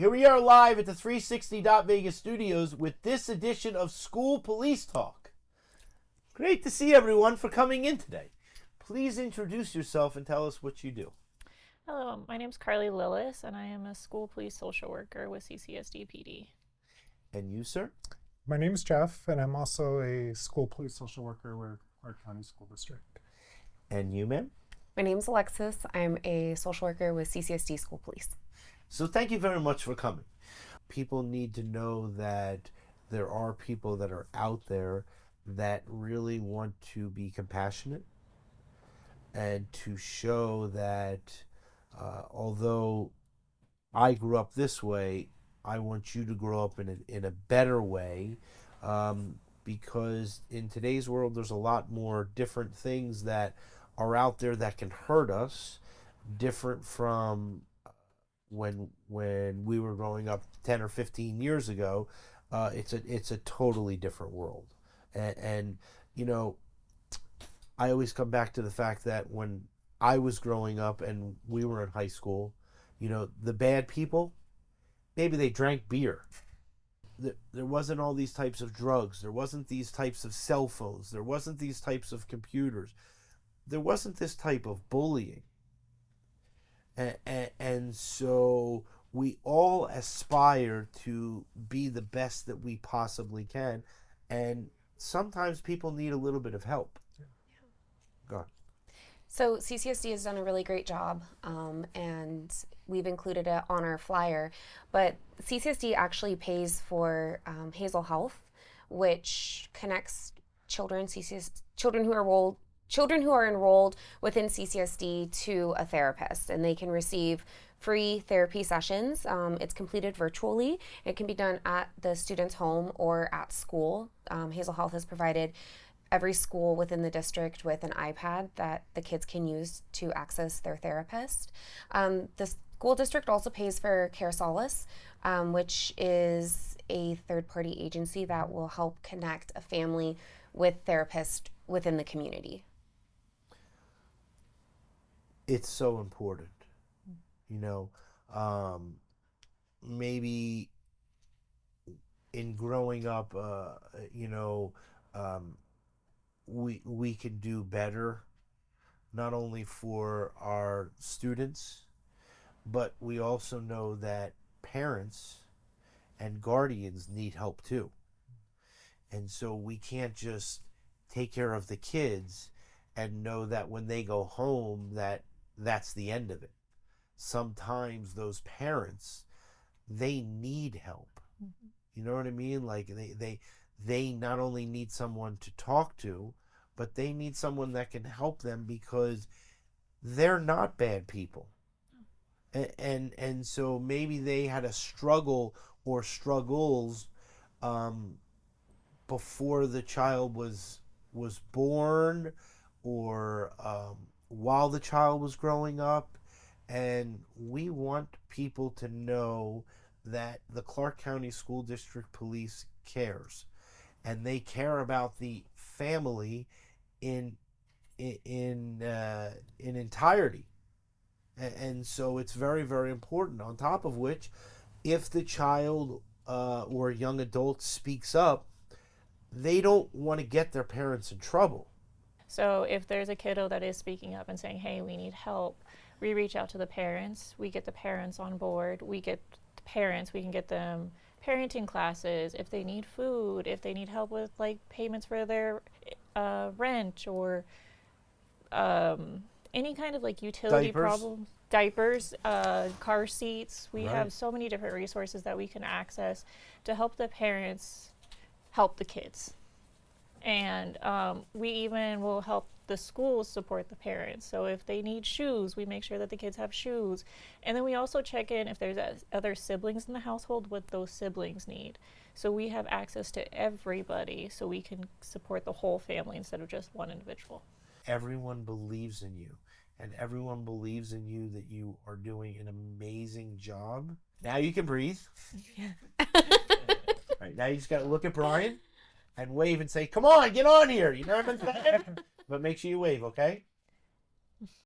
Here we are live at the 360 Vegas studios with this edition of School Police Talk. Great to see everyone for coming in today. Please introduce yourself and tell us what you do. Hello, my name is Carly Lillis, and I am a school police social worker with CCSD PD. And you, sir? My name is Jeff, and I'm also a school police social worker with Clark County School District. And you, ma'am? My name is Alexis. I'm a social worker with CCSD School Police. So thank you very much for coming. People need to know that there are people that are out there that really want to be compassionate and to show that although I grew up this way, I want you to grow up in a better way, because in today's world there's a lot more different things that are out there that can hurt us, different from when we were growing up 10 or 15 years ago. It's a totally different world, and you know, I always come back to the fact that when I was growing up and we were in high school, you know, the bad people, maybe they drank beer. There wasn't all these types of drugs. There wasn't these types of cell phones. There wasn't these types of computers. There wasn't this type of bullying. And so we all aspire to be the best that we possibly can. And sometimes people need a little bit of help. Go on. So CCSD has done a really great job, and we've included it on our flyer. But CCSD actually pays for Hazel Health, which connects children who are enrolled within CCSD to a therapist, and they can receive free therapy sessions. It's completed virtually. It can be done at the student's home or at school. Hazel Health has provided every school within the district with an iPad that the kids can use to access their therapist. The school district also pays for Care Solace, which is a third-party agency that will help connect a family with therapists within the community. It's so important, you know. Maybe in growing up, you know, we can do better, not only for our students, but we also know that parents and guardians need help too. And so we can't just take care of the kids and know that when they go home that's the end of it. Sometimes those parents, they need help. Mm-hmm. You know what I mean? Like they not only need someone to talk to, but they need someone that can help them, because they're not bad people. And so maybe they had a struggle or struggles before the child was born, or while the child was growing up. And we want people to know that the Clark County School District Police cares, and they care about the family in entirety. And so it's very, very important. On top of which, if the child or young adult speaks up, they don't want to get their parents in trouble. So if there's a kiddo that is speaking up and saying, hey, we need help, we reach out to the parents, we get the parents on board, we get the parents, we can get them parenting classes, if they need food, if they need help with like payments for their rent, or any kind of like utility problems, diapers, car seats. We have so many different resources that we can access to help the parents help the kids. And we even will help the schools support the parents. So if they need shoes, we make sure that the kids have shoes. And then we also check in if there's other siblings in the household, what those siblings need. So we have access to everybody, so we can support the whole family instead of just one individual. Everyone believes in you, and everyone believes in you that you are doing an amazing job. Now you can breathe. Yeah. Right, now you just got to look at Brian and wave and say, come on, get on here. You know what I'm saying? But make sure you wave, okay?